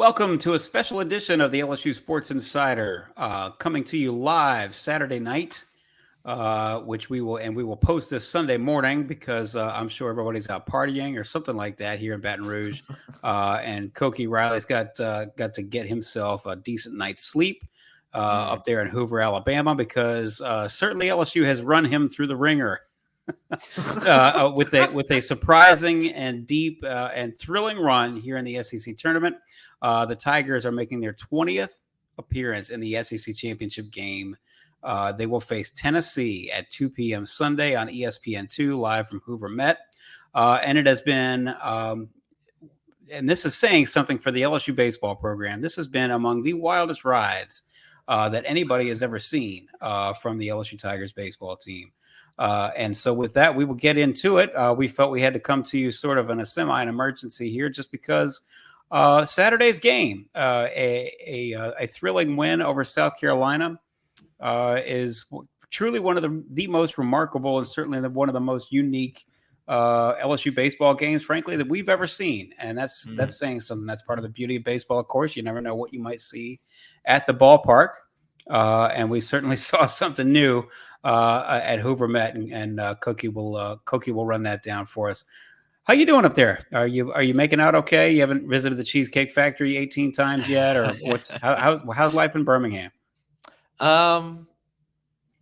Welcome to a special edition of the LSU Sports Insider, coming to you live Saturday night, which we will post this Sunday morning because I'm sure everybody's out partying or something like that here in Baton Rouge. And Koki Riley's got to get himself a decent night's sleep up there in Hoover, Alabama, because certainly LSU has run him through the ringer. With a surprising and deep and thrilling run here in the SEC tournament. The Tigers are making their 20th appearance in the SEC championship game. They will face Tennessee at 2 p.m. Sunday on ESPN2 live from Hoover Met. And it has been, and this is saying something for the LSU baseball program, this has been among the wildest rides that anybody has ever seen from the LSU Tigers baseball team. And so with that, we will get into it. We felt we had to come to you sort of in a semi-emergency here just because Saturday's game, a thrilling win over South Carolina, is truly one of the most remarkable and certainly one of the most unique LSU baseball games, frankly, that we've ever seen. And that's saying something. That's part of the beauty of baseball, of course. You never know what you might see at the ballpark. And we certainly saw something new at Hoover Met, and Koki will run that down for us. How you doing up there? Are you making out okay? You haven't visited the Cheesecake Factory 18 times yet, or how's life in Birmingham?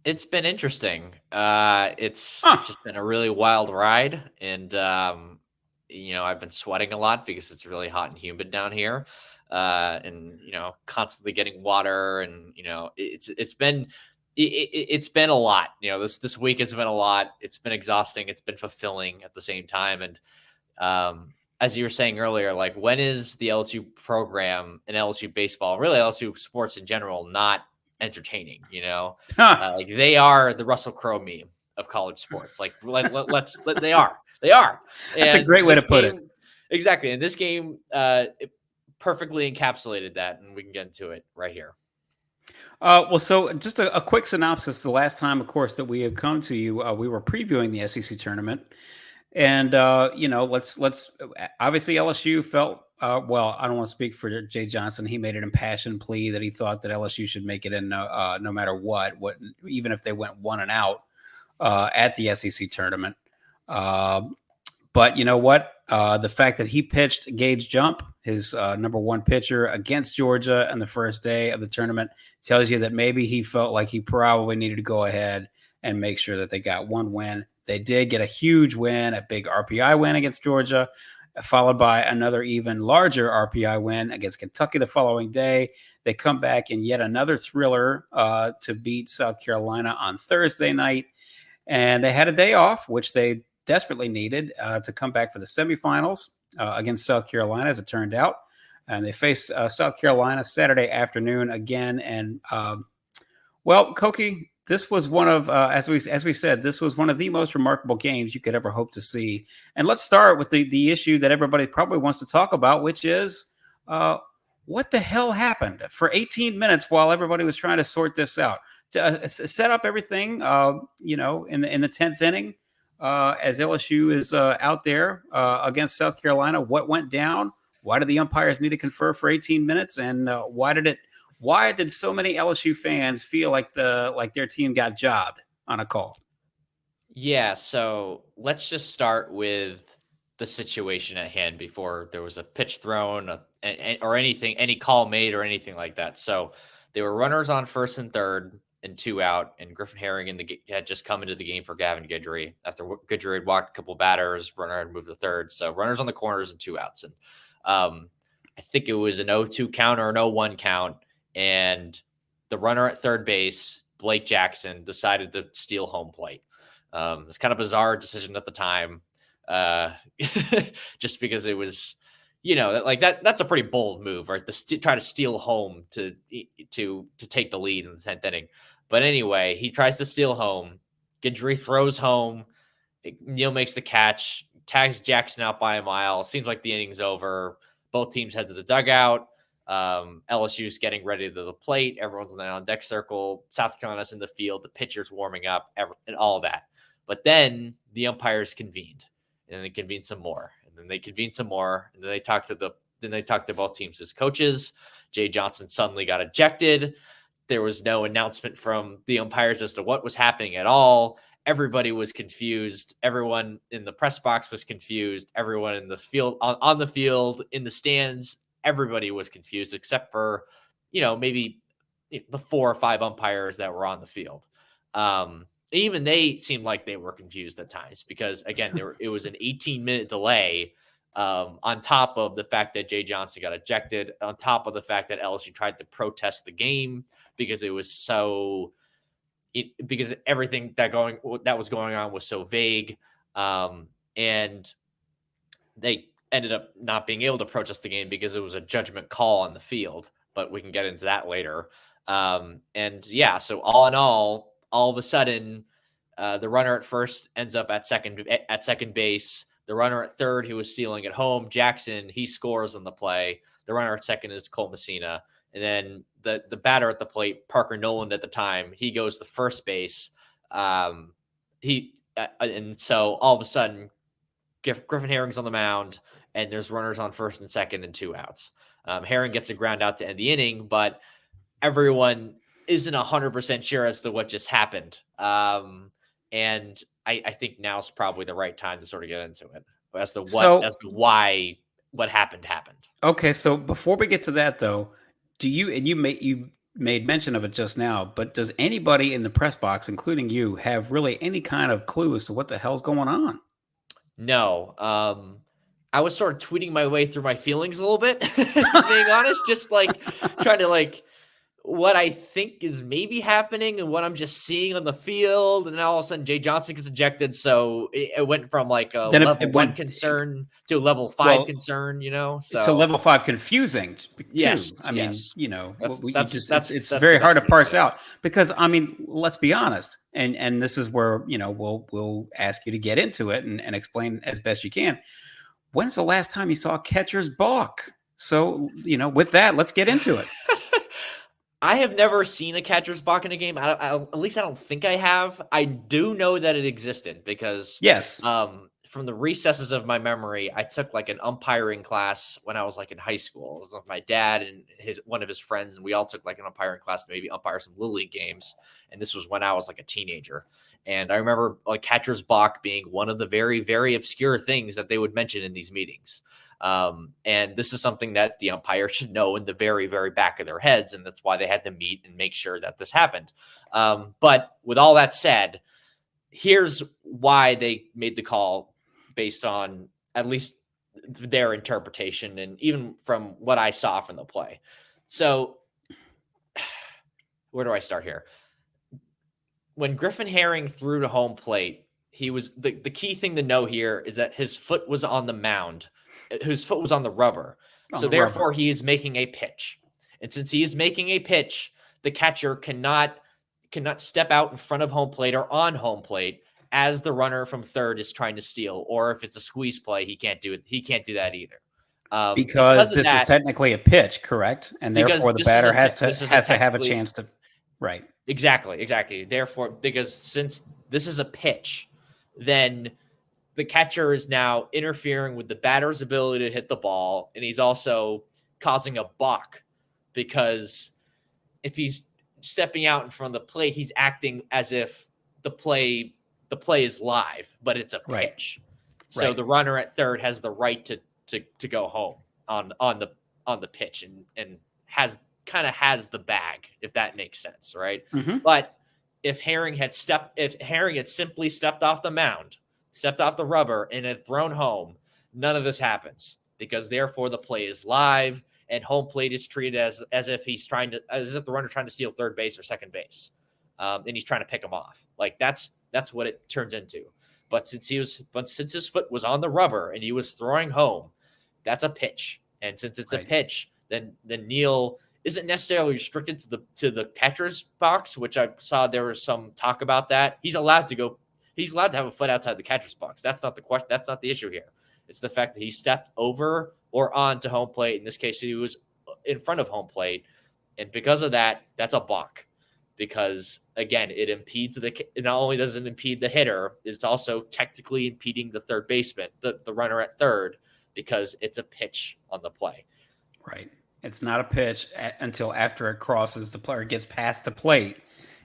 It's been interesting. It's just been a really wild ride, and I've been sweating a lot because it's really hot and humid down here, and constantly getting water, and it's been a lot. This week has been a lot. It's been exhausting. It's been fulfilling at the same time. And as you were saying earlier, like, when is the LSU program and LSU baseball, really LSU sports in general, not entertaining? Like, they are the Russell Crowe meme of college sports. Like, they are. That's a great way to put it. Exactly. And this game it perfectly encapsulated that, and we can get into it right here. Well, so just a quick synopsis. The last time, of course, that we have come to you, we were previewing the SEC tournament, and let's obviously LSU felt well. I don't want to speak for Jay Johnson. He made an impassioned plea that he thought that LSU should make it in no matter what, even if they went 1-out at the SEC tournament. But you know what? The fact that he pitched Gage Jump, his number one pitcher, against Georgia on the first day of the tournament, tells you that maybe he felt like he probably needed to go ahead and make sure that they got one win. They did get a huge win, a big RPI win against Georgia, followed by another even larger RPI win against Kentucky the following day. They come back in yet another thriller to beat South Carolina on Thursday night. And they had a day off, which they desperately needed to come back for the semifinals against South Carolina, as it turned out. And they face South Carolina Saturday afternoon again. And Koki, this was one of, as we said, this was one of the most remarkable games you could ever hope to see. And let's start with the issue that everybody probably wants to talk about, which is what the hell happened for 18 minutes while everybody was trying to sort this out, to set up everything, in the 10th inning. As LSU is out there against South Carolina. What went down? Why did the umpires need to confer for 18 minutes? And why did so many LSU fans feel like their team got jobbed on a call? Yeah, so let's just start with the situation at hand before there was a pitch thrown or anything, any call made or anything like that. So they were runners on first and third and 2 out, and Griffin Herring had just come into the game for Gavin Guidry. After Guidry had walked a couple batters, runner had moved to third. So runners on the corners and 2 outs. And I think it was an 0-2 count or an 0-1 count. And the runner at third base, Blake Jackson, decided to steal home plate. It's kind of a bizarre decision at the time, just because it was, that's a pretty bold move, right? Try to steal home to take the lead in the 10th inning. But anyway, he tries to steal home. Guidry throws home. Neal makes the catch, tags Jackson out by a mile. Seems like the inning's over. Both teams head to the dugout. LSU's getting ready to the plate. Everyone's on deck circle. South Carolina's in the field. The pitcher's warming up, and all of that. But then the umpires convened, and they convened some more, and then they convened some more, and then they talked to they talked to both teams as coaches. Jay Johnson suddenly got ejected. There was no announcement from the umpires as to what was happening at all. Everybody was confused. Everyone in the press box was confused. Everyone in the field, on the field, in the stands, everybody was confused except for, maybe the 4 or 5 umpires that were on the field. Even they seemed like they were confused at times because, again, it was an 18-minute delay on top of the fact that Jay Johnson got ejected, on top of the fact that LSU tried to protest the game because it was because everything that was going on was so vague. And they ended up not being able to protest the game because it was a judgment call on the field, but we can get into that later. So all in all of a sudden, the runner at first ends up at second base. The runner at third, who was stealing at home, Jackson, he scores on the play. The runner at second is Cole Messina. And then the batter at the plate, Parker Noland at the time, he goes to first base. And so all of a sudden, Griffin Herring's on the mound, and there's runners on first and second and 2 outs. Herring gets a ground out to end the inning, but everyone isn't 100% sure as to what just happened. And I think now's probably the right time to sort of get into it as to why what happened. Okay, so before we get to that, though, you made mention of it just now, but does anybody in the press box, including you, have really any kind of clue as to what the hell's going on? No. I was sort of tweeting my way through my feelings a little bit, being honest, just like trying to what I think is maybe happening and what I'm just seeing on the field. And then all of a sudden Jay Johnson gets ejected. So it went from level 1 concern to a level 5 concern, so to level 5 confusing too. Yes. I mean, it's that's very hard to parse out because, I mean, let's be honest. And this is where, we'll ask you to get into it and explain as best you can. When's the last time you saw catchers balk? So, with that, let's get into it. I have never seen a catcher's balk in a game. At least I don't think I have. I do know that it existed because yes, from the recesses of my memory, I took an umpiring class when I was in high school. It was with my dad and one of his friends, and we all took an umpiring class to maybe umpire some Little League games. And this was when I was a teenager. And I remember catcher's balk being one of the very, very obscure things that they would mention in these meetings. And this is something that the umpire should know in the very, very back of their heads. And that's why they had to meet and make sure that this happened. But with all that said, here's why they made the call based on at least their interpretation and even from what I saw from the play. So where do I start here? When Griffin Herring threw to home plate, he was the key thing to know here is that his foot was on the mound. His foot was on the rubber. So therefore he is making a pitch. And since he is making a pitch, the catcher cannot step out in front of home plate or on home plate as the runner from third is trying to steal. Or if it's a squeeze play, he can't do it. He can't do that either. Because this is technically a pitch, correct? And therefore the batter has to have a chance to, right. Exactly. Therefore, because since this is a pitch, then the catcher is now interfering with the batter's ability to hit the ball, and he's also causing a balk because if he's stepping out in front of the plate, he's acting as if the play is live, but it's a pitch. Right. So the runner at third has the right to go home on the pitch and has the bag, if that makes sense, right? Mm-hmm. But if Herring had simply stepped off the mound, stepped off the rubber, and had thrown home, none of this happens because therefore the play is live and home plate is treated as if the runner's trying to steal third base or second base, and he's trying to pick him off. That's what it turns into. But since his foot was on the rubber and he was throwing home, that's a pitch. And since it's a pitch, then Neal isn't necessarily restricted to the catcher's box, which I saw there was some talk about that. He's allowed to have a foot outside the catcher's box. That's not the question. That's not the issue here. It's the fact that he stepped over or onto home plate. In this case, he was in front of home plate. And because of that, that's a balk. Because again, it not only does it impede the hitter, it's also technically impeding the third baseman, the runner at third. because it's a pitch on the play. Right. It's not a pitch until after it crosses the player, gets past the plate,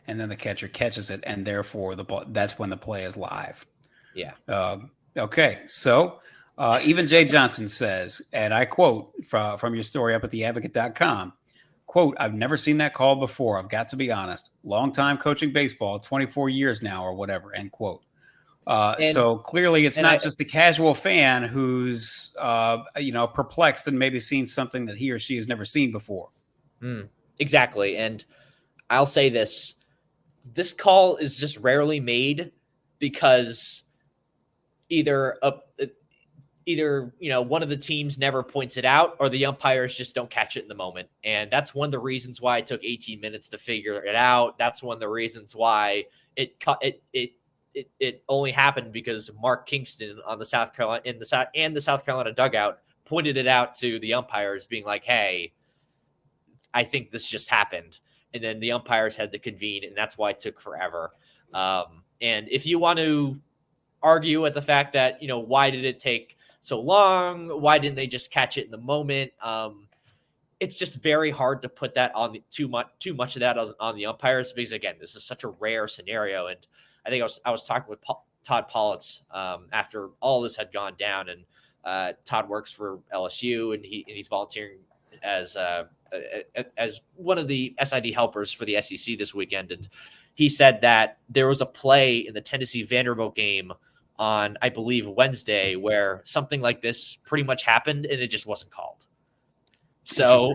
and then the catcher catches it, and therefore that's when the play is live. Yeah. Okay. So even Jay Johnson says, and I quote from your story up at theadvocate.com, quote, "I've never seen that call before. I've got to be honest. Long time coaching baseball, 24 years now or whatever," end quote. So clearly it's not just the casual fan who's, perplexed and maybe seen something that he or she has never seen before. Exactly. And I'll say this call is just rarely made because either one of the teams never points it out, or the umpires just don't catch it in the moment. And that's one of the reasons why it took 18 minutes to figure it out. That's one of the reasons why it only happened because Mark Kingston on the South Carolina dugout pointed it out to the umpires, being like, "Hey, I think this just happened." And then the umpires had to convene, and that's why it took forever. And if you want to argue at the fact that, why did it take so long? Why didn't they just catch it in the moment? It's just very hard to put that on too much of that on the umpires, because again, this is such a rare scenario. And I think I was talking with Todd Politz after all this had gone down, and Todd works for LSU, and he's volunteering as one of the SID helpers for the SEC this weekend. And he said that there was a play in the Tennessee Vanderbilt game on, I believe, Wednesday, where something like this pretty much happened and it just wasn't called. So,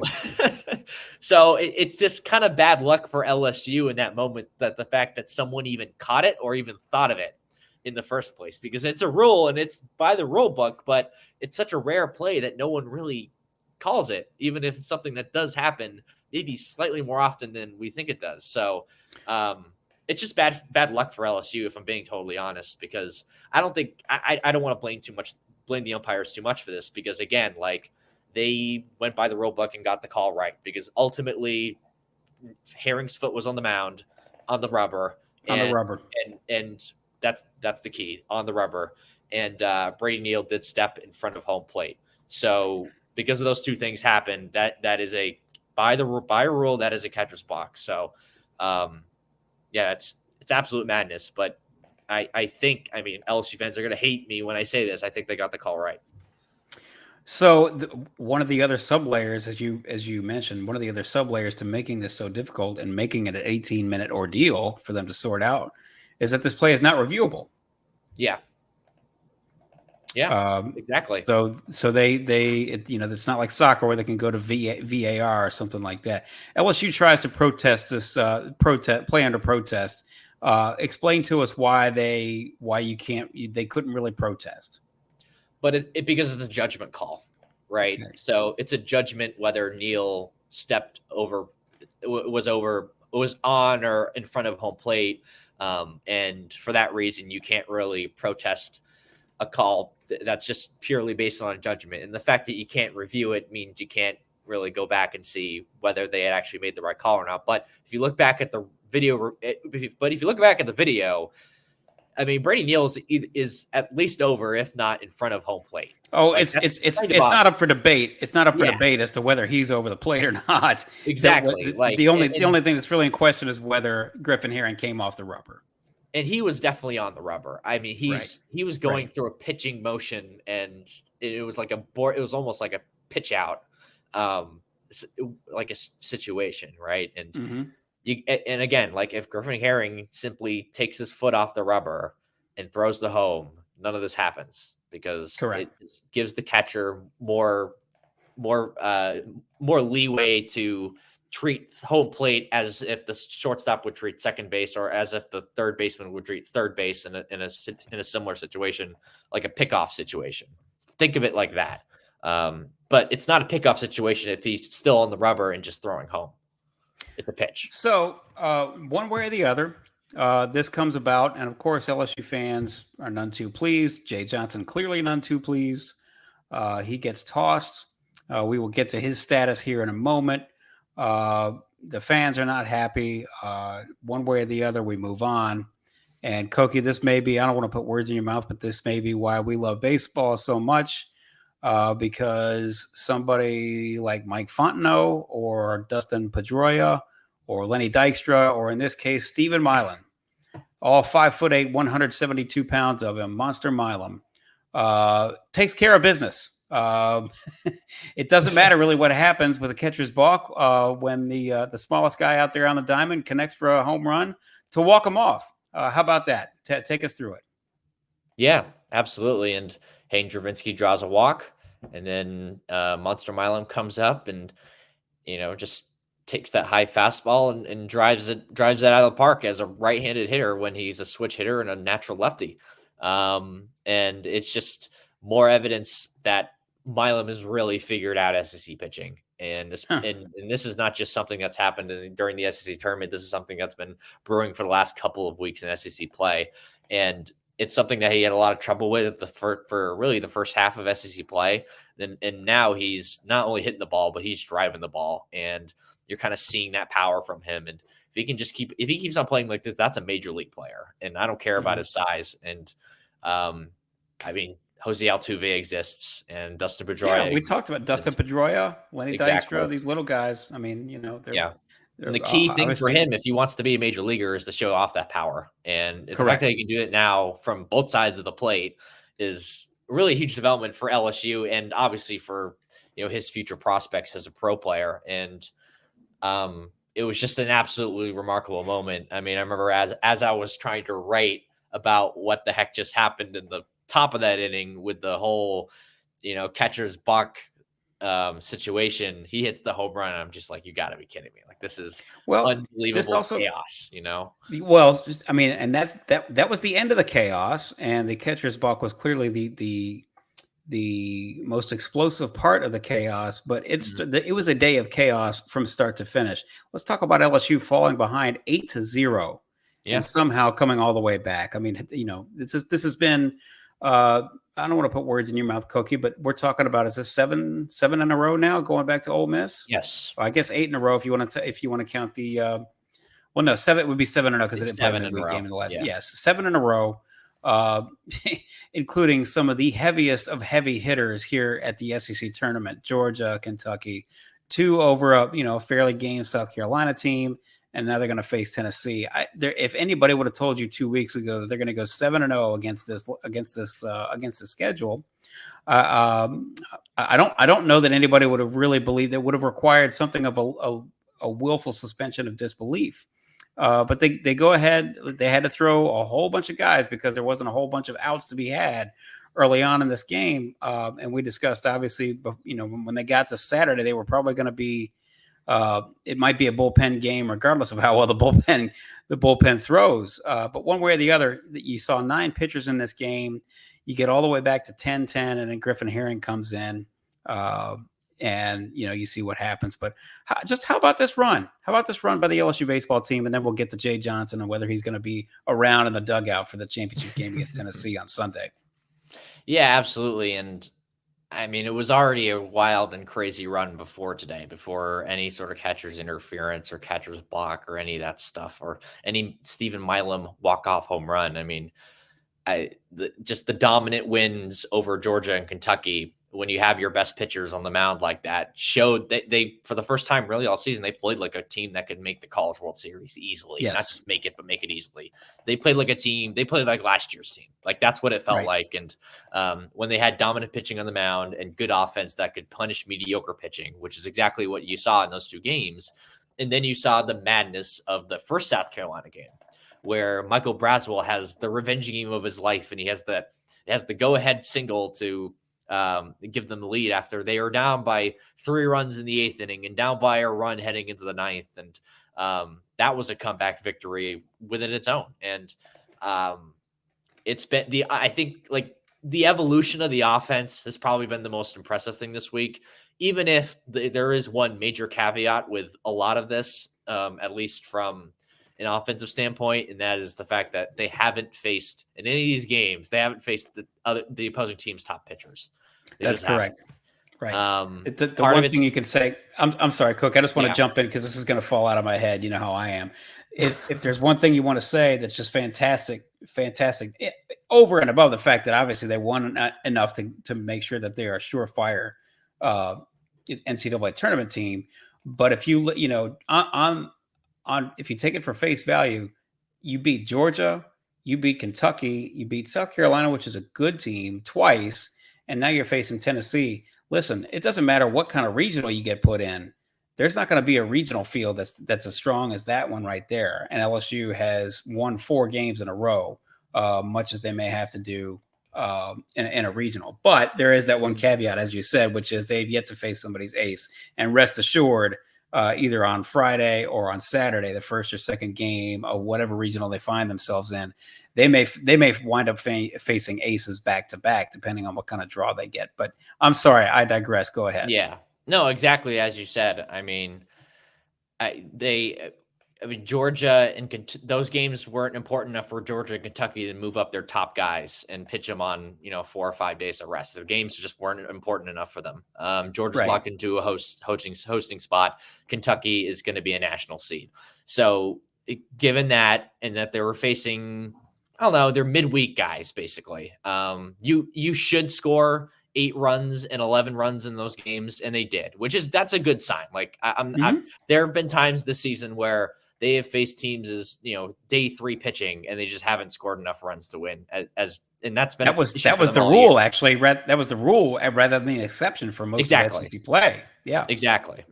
it's just kind of bad luck for LSU in that moment, that the fact that someone even caught it or even thought of it in the first place, because it's a rule and it's by the rule book, but it's such a rare play that no one really calls it, even if it's something that does happen, maybe slightly more often than we think it does. So, it's just bad luck for LSU, if I'm being totally honest, because I don't want to blame the umpires too much for this, because again, they went by the rule book and got the call right, because ultimately Herring's foot was on the mound, on the rubber, and that's the key, on the rubber. And Brady Neal did step in front of home plate. So because of those two things happened, that is by rule, that is a catcher's block. So it's absolute madness. But I think LSU fans are going to hate me when I say this. I think they got the call right. So one of the other sub-layers, as you mentioned, one of the other sub-layers to making this so difficult and making it an 18-minute ordeal for them to sort out is that this play is not reviewable. Yeah. Yeah, exactly. So they it's not like soccer where they can go to VAR or something like that. LSU tries to protest this play under protest. Explain to us why they couldn't really protest. But because it's a judgment call, right? Okay. So it's a judgment whether Neal was on or in front of home plate. And for that reason, you can't really protest a call that's just purely based on a judgment. And the fact that you can't review it means you can't really go back and see whether they had actually made the right call or not. But if you look back at the video, Brady Neal is at least over, if not in front of home plate. Oh, it's not up for debate. It's not up for debate as to whether he's over the plate or not. Exactly. The only thing that's really in question is whether Griffin Herring came off the rubber. And he was definitely on the rubber. He was going through a pitching motion, and it was like it was almost like a pitch out, like a situation, right? And and again, if Griffin Herring simply takes his foot off the rubber and throws the home, none of this happens, because it just gives the catcher more leeway to treat home plate as if the shortstop would treat second base, or as if the third baseman would treat third base in a similar situation, like a pickoff situation. Think of it like that. But it's not a pickoff situation if he's still on the rubber and just throwing home. It's a pitch. So one way or the other, this comes about, and of course LSU fans are none too pleased. Jay Johnson clearly none too pleased. He gets tossed. We will get to his status here in a moment. The fans are not happy. One way or the other, we move on. And Koki, this may be, I don't want to put words in your mouth, but this may be why we love baseball so much. because somebody like Mike Fontenot or Dustin Pedroia or Lenny Dykstra, or in this case, Steven Milam, all 5'8", 172 pounds of him, Monster Milam, takes care of business. It doesn't matter really what happens with a catcher's balk when the smallest guy out there on the diamond connects for a home run to walk him off. How about that? Take us through it. Yeah, absolutely. And Hayden Dravinsky draws a walk, and then Monster Milam comes up and just takes that high fastball and drives it out of the park as a right-handed hitter when he's a switch hitter and a natural lefty. And it's just more evidence that Milam has really figured out SEC pitching. And this is not just something that's happened during the SEC tournament. This is something that's been brewing for the last couple of weeks in SEC play. And it's something that he had a lot of trouble with for really the first half of SEC play. And now he's not only hitting the ball, but he's driving the ball. And you're kind of seeing that power from him. And if he keeps on playing like this, that's a major league player. And I don't care about his size. And Jose Altuve exists, and Dustin Pedroia. Yeah, we talked about Dustin Pedroia, Lenny Dykstra, these little guys. I mean, and the key thing for him, if he wants to be a major leaguer, is to show off that power. And the fact that he can do it now from both sides of the plate is really a huge development for LSU, and obviously for his future prospects as a pro player. And it was just an absolutely remarkable moment. I mean, I remember as I was trying to write about what the heck just happened in the top of that inning with the whole, catcher's balk situation, he hits the home run. I'm just like, you got to be kidding me! Like, this is unbelievable chaos. Well, and that was the end of the chaos, and the catcher's balk was clearly the most explosive part of the chaos. But it was a day of chaos from start to finish. Let's talk about LSU falling behind 8-0, and somehow coming all the way back. I mean, this has been. I don't want to put words in your mouth, Koki, but we're talking about, is this seven in a row now, going back to Ole Miss? Yes. Well, I guess 8 in a row if you want to count the. Well, no, 7 would be 7 in a row because it didn't play a midweek game in the last. Yeah. Yes, 7 in a row, including some of the heaviest of heavy hitters here at the SEC tournament: Georgia, Kentucky, 2 over a fairly game South Carolina team. And now they're going to face Tennessee. If anybody would have told you 2 weeks ago that they're going to go 7-0 against the schedule, I don't know that anybody would have really believed. That would have required something of a willful suspension of disbelief. But they go ahead. They had to throw a whole bunch of guys because there wasn't a whole bunch of outs to be had early on in this game. And we discussed, obviously, when they got to Saturday, they were probably going to be. It might be a bullpen game, regardless of how well the bullpen throws. But one way or the other, you saw 9 pitchers in this game. You get all the way back to 10-10, and then Griffin Herring comes in, and you see what happens. But how about this run? How about this run by the LSU baseball team? And then we'll get to Jay Johnson and whether he's going to be around in the dugout for the championship game against Tennessee on Sunday. Yeah, absolutely. And I mean, it was already a wild and crazy run before any sort of catcher's interference or catcher's block or any of that stuff, or any Steven Milam walk-off home run. I mean, just the dominant wins over Georgia and Kentucky, when you have your best pitchers on the mound like that, showed that they, for the first time really all season, they played like a team that could make the College World Series easily. Yes. Not just make it, but make it easily. They played like a team. They played like last year's team. Like, that's what it felt like. And when they had dominant pitching on the mound and good offense that could punish mediocre pitching, which is exactly what you saw in those 2 games. And then you saw the madness of the first South Carolina game, where Michael Braswell has the revenge game of his life, and he has the go-ahead single to give them the lead after they are down by 3 runs in the 8th inning and down by a run heading into the 9th. And that was a comeback victory within its own. And it's been I think the evolution of the offense has probably been the most impressive thing this week, even if there is one major caveat with a lot of this, at least from an offensive standpoint, and that is the fact that they haven't faced, in any of these games, they haven't faced the opposing team's top pitchers. That's correct. Right. The one thing you can say, I'm sorry, Cook, I just want to jump in because this is going to fall out of my head. You know how I am. If there's one thing you want to say that's just fantastic, over and above the fact that obviously they won enough to make sure that they are a surefire uh, NCAA tournament team. But if you if you take it for face value, you beat Georgia, you beat Kentucky, you beat South Carolina, which is a good team, twice, and now you're facing Tennessee. Listen, it doesn't matter what kind of regional you get put in. There's not going to be a regional field that's as strong as that one right there. And LSU has won 4 games in a row, much as they may have to do in a regional. But there is that one caveat, as you said, which is they've yet to face somebody's ace. And rest assured, either on Friday or on Saturday, the first or second game of whatever regional they find themselves in, they may wind up facing aces back to back, depending on what kind of draw they get. But I'm sorry, I digress. Go ahead. Yeah, no, exactly as you said. I mean, Georgia and those games weren't important enough for Georgia and Kentucky to move up their top guys and pitch them on 4 or 5 days of rest. The games just weren't important enough for them. Georgia's locked into a hosting spot. Kentucky is going to be a national seed. So given that, and that they were facing, I don't know, they're midweek guys basically. You should score 8 runs and 11 runs in those games, and they did, that's a good sign. Like there have been times this season where they have faced teams as day 3 pitching, and they just haven't scored enough runs to win. And that was the rule actually. That was the rule rather than the exception for most of SEC play. Yeah, exactly.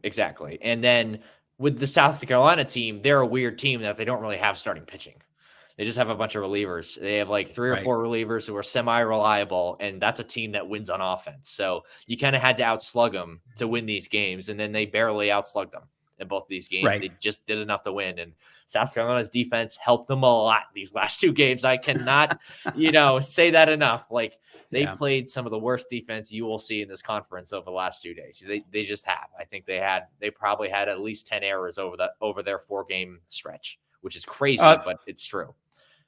And then with the South Carolina team, they're a weird team that they don't really have starting pitching. They just have a bunch of relievers. They have like 3 or 4 relievers who are semi-reliable, and that's a team that wins on offense. So you kind of had to outslug them to win these games, and then they barely outslugged them in both of these games. Right. They just did enough to win, and South Carolina's defense helped them a lot these last 2 games. I cannot, say that enough. Like they played some of the worst defense you will see in this conference over the last 2 days. They just have. I think they probably had at least 10 errors over their 4-game stretch, which is crazy, but it's true.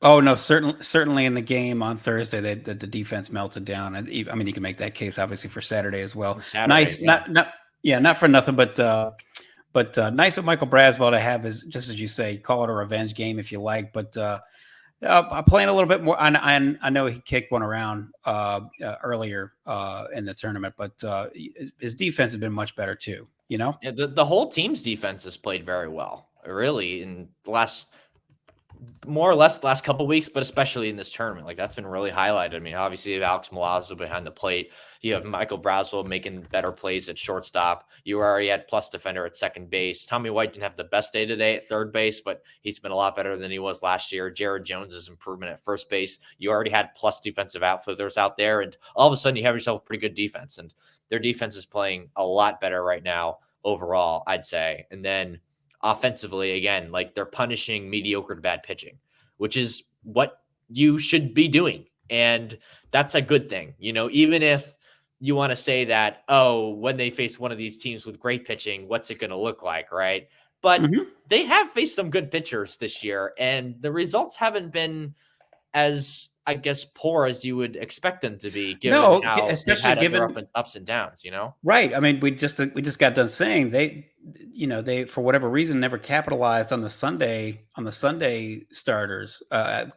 Oh no, certainly in the game on Thursday, the defense melted down. And I mean, you can make that case obviously for Saturday as well. Nice, not for nothing, but nice of Michael Braswell to have his, just as you say, call it a revenge game if you like. But playing a little bit more. I know he kicked one around earlier in the tournament, but his defense has been much better too. Yeah, the whole team's defense has played very well, really, in the last couple of weeks, but especially in this tournament. Like that's been really highlighted. I mean, obviously you have Alex Milazzo behind the plate. You have Michael Braswell making better plays at shortstop. You already had plus defender at second base. Tommy White didn't have the best day today at third base, but he's been a lot better than he was last year. Jared Jones's improvement at first base. You already had plus defensive outfielders out there, and all of a sudden you have yourself a pretty good defense, and their defense is playing a lot better right now overall, I'd say. And then offensively, again, like they're punishing mediocre to bad pitching, which is what you should be doing. And that's a good thing. Even if you want to say that, when they face one of these teams with great pitching, what's it going to look like? Right. But they have faced some good pitchers this year, and the results haven't been as, I guess, poor as you would expect them to be, given how especially given ups and downs, Right. I mean, we just got done saying they for whatever reason never capitalized on the Sunday starters,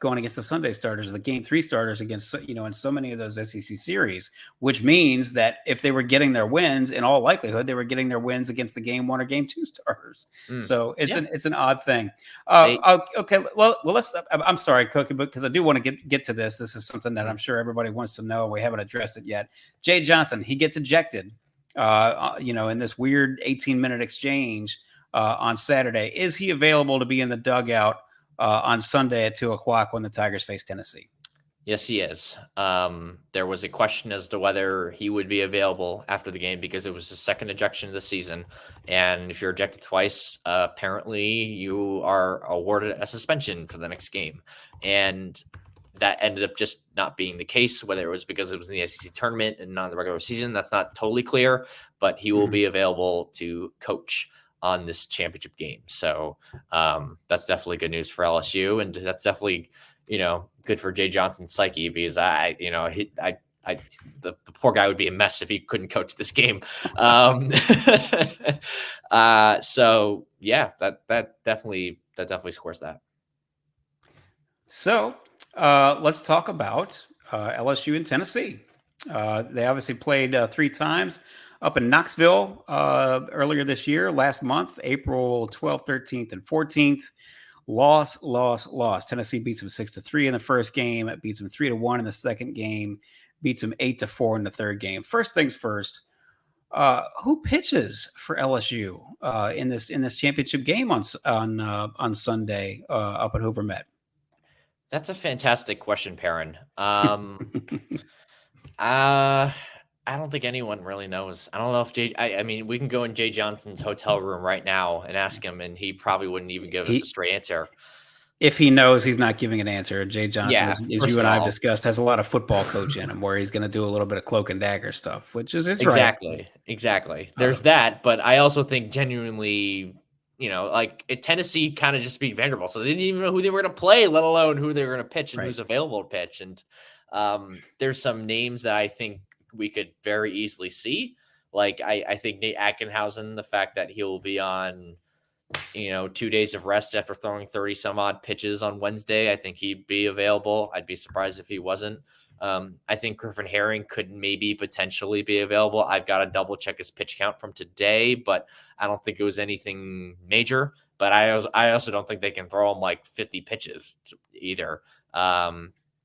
going against the Sunday starters, the game 3 starters against in so many of those SEC series, which means that if they were getting their wins, in all likelihood they were getting their wins against the game 1 or game 2 starters. So it's an odd thing. Okay, well let's. I'm sorry, Koki, because I do want to get to this. This is something that I'm sure everybody wants to know. We haven't addressed it yet. Jay Johnson, he gets ejected. In this weird 18-minute exchange on Saturday. Is he available to be in the dugout on Sunday at 2:00 when the Tigers face Tennessee? Yes, he is. There was a question as to whether he would be available after the game because it was the second ejection of the season. And if you're ejected twice, apparently you are awarded a suspension for the next game. And that ended up just not being the case, whether it was because it was in the SEC tournament and not the regular season. That's not totally clear, but he will be available to coach on this championship game. So that's definitely good news for LSU. And that's definitely, good for Jay Johnson's psyche, because the poor guy would be a mess if he couldn't coach this game. So yeah, that definitely scores that. So Let's talk about LSU and Tennessee. They obviously played 3 times up in Knoxville earlier this year, last month, April 12th, 13th, and 14th. Loss. Tennessee beats them 6-3 in the first game. It beats them 3-1 in the second game. Beats them 8-4 in the third game. First things first. Who pitches for LSU in this championship game on Sunday up at Hoover Met? That's a fantastic question, Perrin. I don't think anyone really knows. I don't know if I mean, we can go in Jay Johnson's hotel room right now and ask him, and he probably wouldn't even give us a straight answer. If he knows, he's not giving an answer. Jay Johnson, Yeah, as you and I have discussed, has a lot of football coach in him, where he's going to do a little bit of cloak and dagger stuff, which is right. Exactly. There's that, but I also think genuinely, like Tennessee kind of just beat Vanderbilt, so they didn't even know who they were going to play, let alone who they were going to pitch and who's available to pitch. And there's some names that I think we could very easily see. Like I think Nate Atkinhausen, the fact that he'll be on 2 days of rest after throwing 30 some odd pitches on Wednesday, I think he'd be available. I'd be surprised if he wasn't. I think Griffin Herring could maybe potentially be available. I've got to double check his pitch count from today, but I don't think it was anything major. But I also don't think they can throw him like 50 pitches either.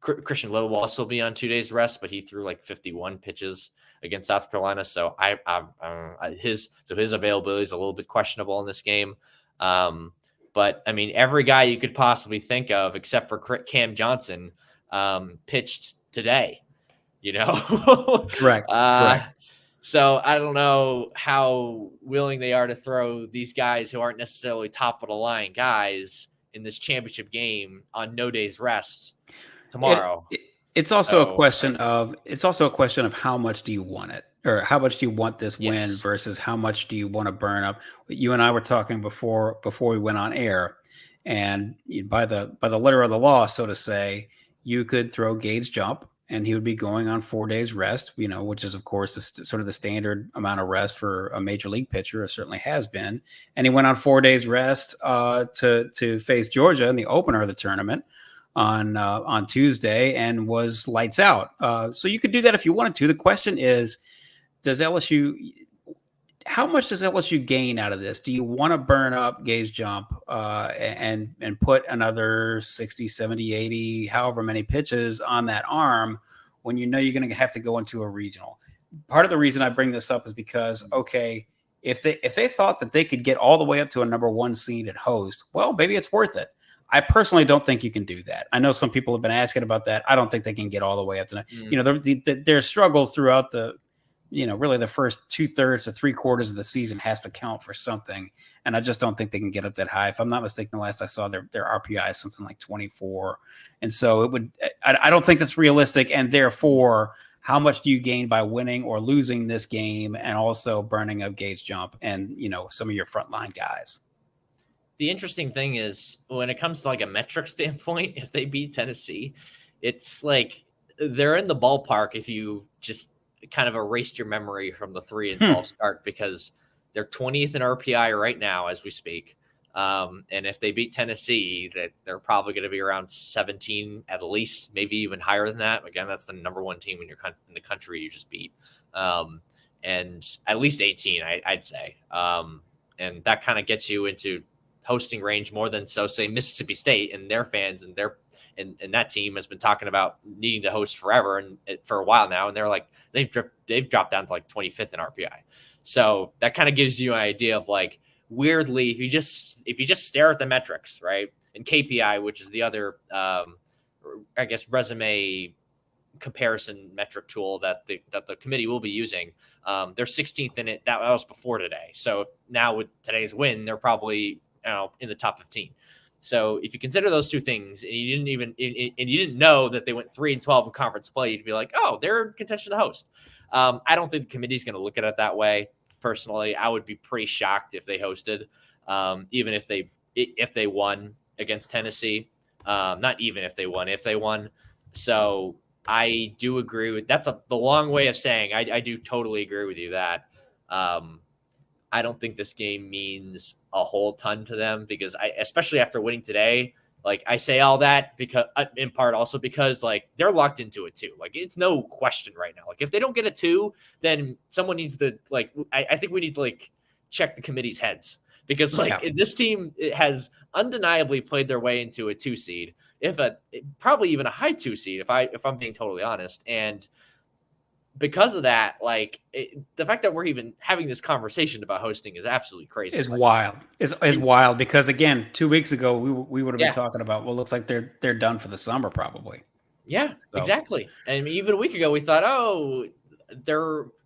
Christian Little will also be on 2 days rest, but he threw like 51 pitches against South Carolina. So his availability is a little bit questionable in this game. But I mean, every guy you could possibly think of, except for Cam Johnson, pitched today, Correct. So I don't know how willing they are to throw these guys who aren't necessarily top of the line guys in this championship game on no days rest tomorrow. It's also a question of how much do you want it, or how much do you want this win versus how much do you want to burn up. You and I were talking before we went on air, and by the letter of the law, so to say, you could throw Gage Jump and he would be going on 4 days rest, which is of course sort of the standard amount of rest for a major league pitcher. It certainly has been. And he went on 4 days rest to face Georgia in the opener of the tournament on Tuesday and was lights out. So you could do that if you wanted to. The question is, how much does LSU gain out of this? Do you want to burn up Gage Jump and put another 60, 70, 80, however many pitches on that arm when you know you're going to have to go into a regional? Part of the reason I bring this up is because, okay, if they thought that they could get all the way up to a number 1 seed at host, well, maybe it's worth it. I personally don't think you can do that. I know some people have been asking about that. I don't think they can get all the way up to their struggles throughout the really the first 2/3 to 3/4 of the season has to count for something. And I just don't think they can get up that high. If I'm not mistaken, the last I saw their RPI is something like 24. And so I don't think that's realistic. And therefore, how much do you gain by winning or losing this game and also burning up Gage Jump and, some of your frontline guys? The interesting thing is when it comes to like a metric standpoint, if they beat Tennessee, it's like they're in the ballpark if you just kind of erased your memory from the 3-12 start, because they're 20th in RPI right now as we speak. And if they beat Tennessee, that they're probably going to be around 17 at least, maybe even higher than that. Again, that's the number 1 team in the country you just beat. And at least 18, I'd say. And that kind of gets you into hosting range more than say Mississippi State and their fans and and that team has been talking about needing to host forever and for a while now. And they're like, they've dropped down to like 25th in RPI. So that kind of gives you an idea of like, weirdly, if you just stare at the metrics, right. And KPI, which is the other, I guess, resume comparison metric tool that the committee will be using. They're 16th in it. That was before today. So now with today's win, they're probably in the top 15. So if you consider those two things and you didn't know that they went 3-12 in conference play, you'd be like, oh, they're in contention to host. I don't think the committee's going to look at it that way. Personally, I would be pretty shocked if they hosted, even if they won against Tennessee. Not even if they won. So I do agree with that's the long way of saying I do totally agree with you that I don't think this game means a whole ton to them, because especially after winning today, Like, I say all that because, in part, also because like they're locked into it too. Like, it's no question right now. Like, if they don't get a 2, then someone needs to like. I think we need to like check the committee's heads, because like this team has undeniably played their way into a 2 seed, probably even a high 2 seed, if I'm being totally honest. And because of that, like the fact that we're even having this conversation about hosting is absolutely crazy. Is Like, wild. Is wild because again, 2 weeks ago we would have been talking about, well, looks like they're done for the summer probably. Yeah, So, exactly. And even a week ago, we thought, oh,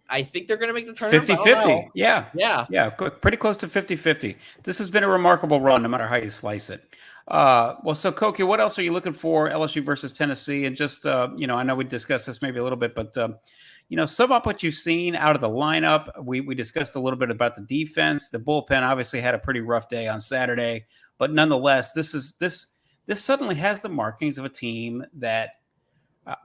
I think they're going to make the tournament. 50-50. Yeah. Pretty close to 50-50. This has been a remarkable run, no matter how you slice it. Well, so Koki, what else are you looking for? LSU versus Tennessee, and just I know we discussed this maybe a little bit, but sum up what you've seen out of the lineup. We discussed a little bit about the defense. The bullpen obviously had a pretty rough day on Saturday, but nonetheless, this suddenly has the markings of a team that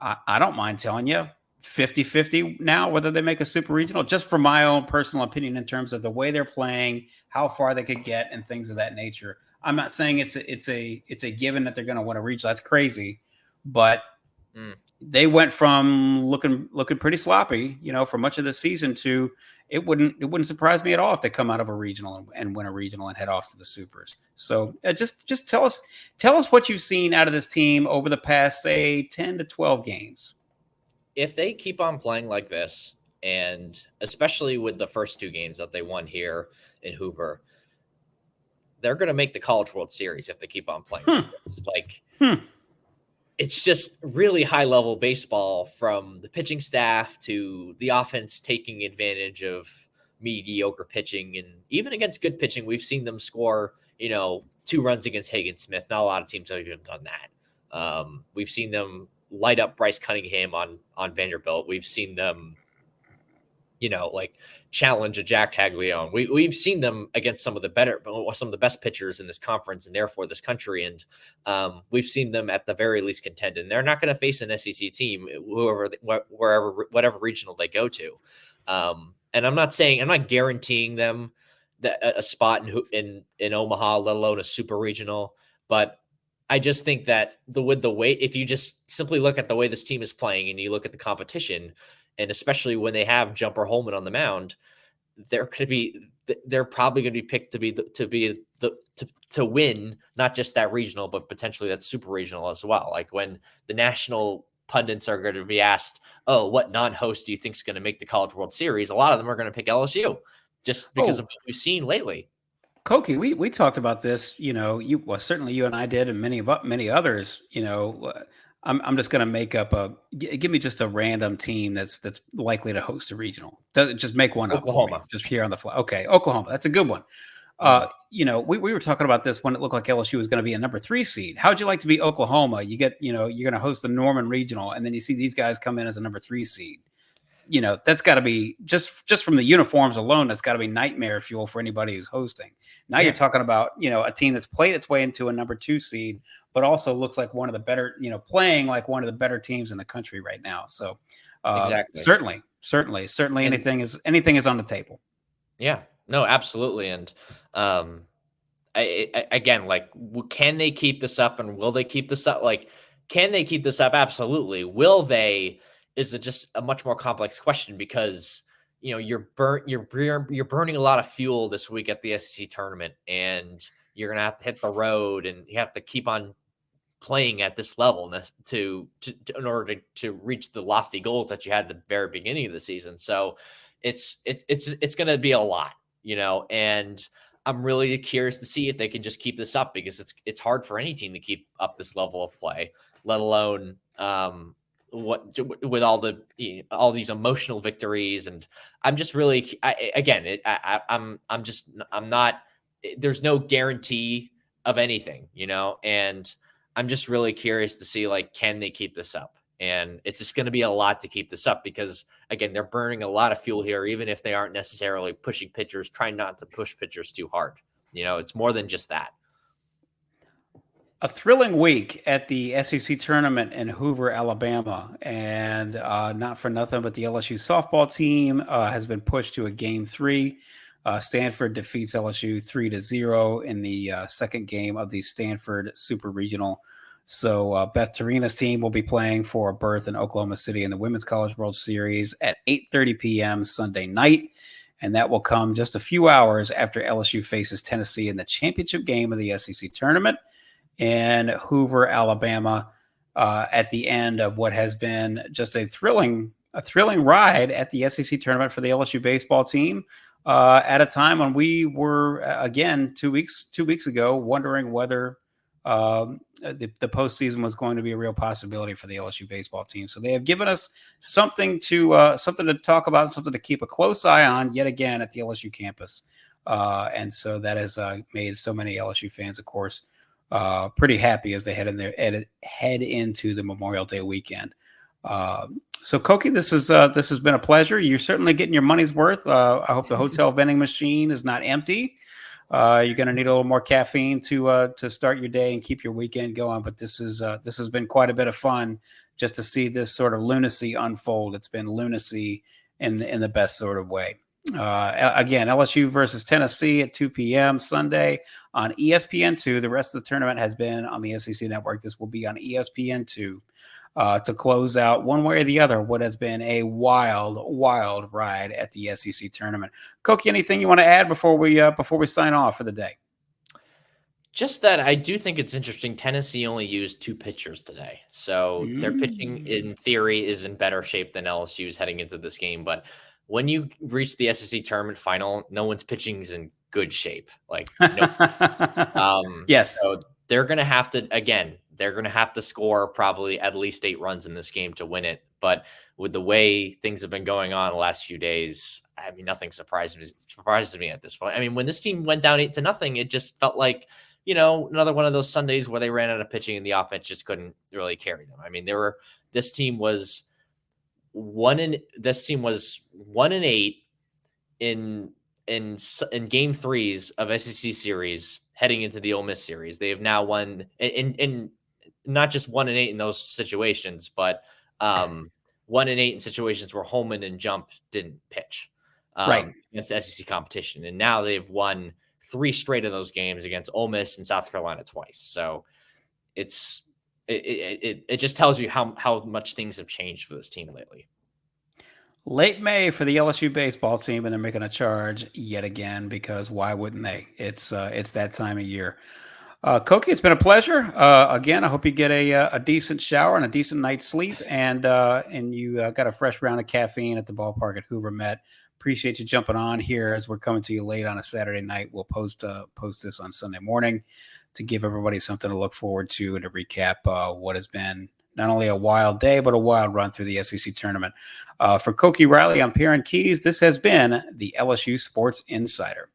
I don't mind telling you 50-50 now, whether they make a super regional, just from my own personal opinion in terms of the way they're playing, how far they could get, and things of that nature. I'm not saying it's a given that they're going to win a regional. That's crazy, but they went from looking pretty sloppy, for much of the season to it wouldn't surprise me at all if they come out of a regional and win a regional and head off to the supers. So just tell us what you've seen out of this team over the past, say, 10 to 12 games. If they keep on playing like this, and especially with the first 2 games that they won here in Hoover, they're going to make the College World Series if they keep on playing like this. Like, it's just really high level baseball, from the pitching staff to the offense taking advantage of mediocre pitching. And even against good pitching, we've seen them score, 2 runs against Hagen Smith. Not a lot of teams have even done that. We've seen them light up Bryce Cunningham on Vanderbilt. We've seen them, like challenge a Jack Caglione. We've seen them against some of the best pitchers in this conference and therefore this country. And we've seen them at the very least contend, and they're not going to face an SEC team, whatever regional they go to. And I'm not guaranteeing them a spot in Omaha, let alone a super regional. But I just think that if you just simply look at the way this team is playing and you look at the competition, and especially when they have Jumper Holman on the mound, they're probably going to be picked to win not just that regional, but potentially that super regional as well. Like, when the national pundits are going to be asked, "Oh, what non-host do you think is going to make the College World Series?" a lot of them are going to pick LSU just because of what we've seen lately. Koki, we talked about this. Certainly you and I did, and many others. I'm just going to make up give me just a random team that's likely to host a regional. Just make one Oklahoma. up. Just here on the fly. Okay, Oklahoma. That's a good one. We were talking about this when it looked like LSU was going to be a number 3 seed. How'd you like to be Oklahoma? You get, you're going to host the Norman Regional, and then you see these guys come in as a number 3 seed. That's got to be just from the uniforms alone. That's got to be nightmare fuel for anybody who's hosting. Now you're talking about, a team that's played its way into a number 2 seed, but also looks like one of the better, playing like one of the better teams in the country right now. So exactly. Certainly anything is on the table. Yeah, no, absolutely. And again, like, can they keep this up, and will they keep this up? Like, can they keep this up? Absolutely. Will they? Is it just a much more complex question, because you're burning a lot of fuel this week at the SEC tournament, and you're gonna have to hit the road, and you have to keep on playing at this level in order to reach the lofty goals that you had at the very beginning of the season. So it's going to be a lot, and I'm really curious to see if they can just keep this up, because it's hard for any team to keep up this level of play, let alone with all these emotional victories. And I'm just really, I'm not, there's no guarantee of anything, and I'm just really curious to see, like, can they keep this up? And it's just going to be a lot to keep this up, because again, they're burning a lot of fuel here, even if they aren't necessarily pushing pitchers, trying not to push pitchers too hard. It's more than just that. A thrilling week at the SEC tournament in Hoover, Alabama. And not for nothing, but the LSU softball team has been pushed to a Game 3 Stanford defeats LSU 3-0 in the second game of the Stanford Super Regional. So Beth Tarina's team will be playing for a berth in Oklahoma City in the Women's College World Series at 8:30 p.m. Sunday night. And that will come just a few hours after LSU faces Tennessee in the championship game of the SEC tournament in Hoover, Alabama, at the end of what has been just a thrilling ride at the SEC tournament for the LSU baseball team. At a time when we were again 2 weeks ago wondering whether the postseason was going to be a real possibility for the LSU baseball team. So they have given us something to talk about, something to keep a close eye on yet again at the LSU campus. And so that has made so many LSU fans, of course, pretty happy as they head into the Memorial Day weekend. So Koki, this has been a pleasure. You're certainly getting your money's worth. I hope the hotel vending machine is not empty. You're going to need a little more caffeine to start your day and keep your weekend going. But this has been quite a bit of fun just to see this sort of lunacy unfold. It's been lunacy in the best sort of way. Again, LSU versus Tennessee at 2 p.m. Sunday on ESPN2. The rest of the tournament has been on the SEC Network. This will be on ESPN2 to close out one way or the other what has been a wild ride at the SEC tournament. Koki, anything you want to add before we sign off for the day? Just that I do think it's interesting. Tennessee only used 2 pitchers today. So their pitching, in theory, is in better shape than LSU's heading into this game. But when you reach the SEC tournament final, no one's pitching is in good shape. Like, no. Yes. So they're going to have to score probably at least 8 runs in this game to win it. But with the way things have been going on the last few days, I mean, nothing surprises me at this point. I mean, when this team went down 8-0, it just felt like, another one of those Sundays where they ran out of pitching and the offense just couldn't really carry them. I mean, this team was 1-8 in game 3s of SEC series heading into the Ole Miss series. They have now won in not just 1-8 in those situations, but 1-8 in situations where Holman and Jump didn't pitch right against the SEC competition. And now they've won 3 straight of those games against Ole Miss and South Carolina twice. So it just tells you how much things have changed for this team lately. Late May for the LSU baseball team, and they're making a charge yet again because why wouldn't they? It's that time of year. Koki, it's been a pleasure. Again, I hope you get a decent shower and a decent night's sleep, and you got a fresh round of caffeine at the ballpark at Hoover Met. Appreciate you jumping on here as we're coming to you late on a Saturday night. We'll post this on Sunday morning to give everybody something to look forward to and to recap what has been not only a wild day, but a wild run through the SEC tournament. For Koki Riley, I'm Perrin Keys. This has been the LSU Sports Insider.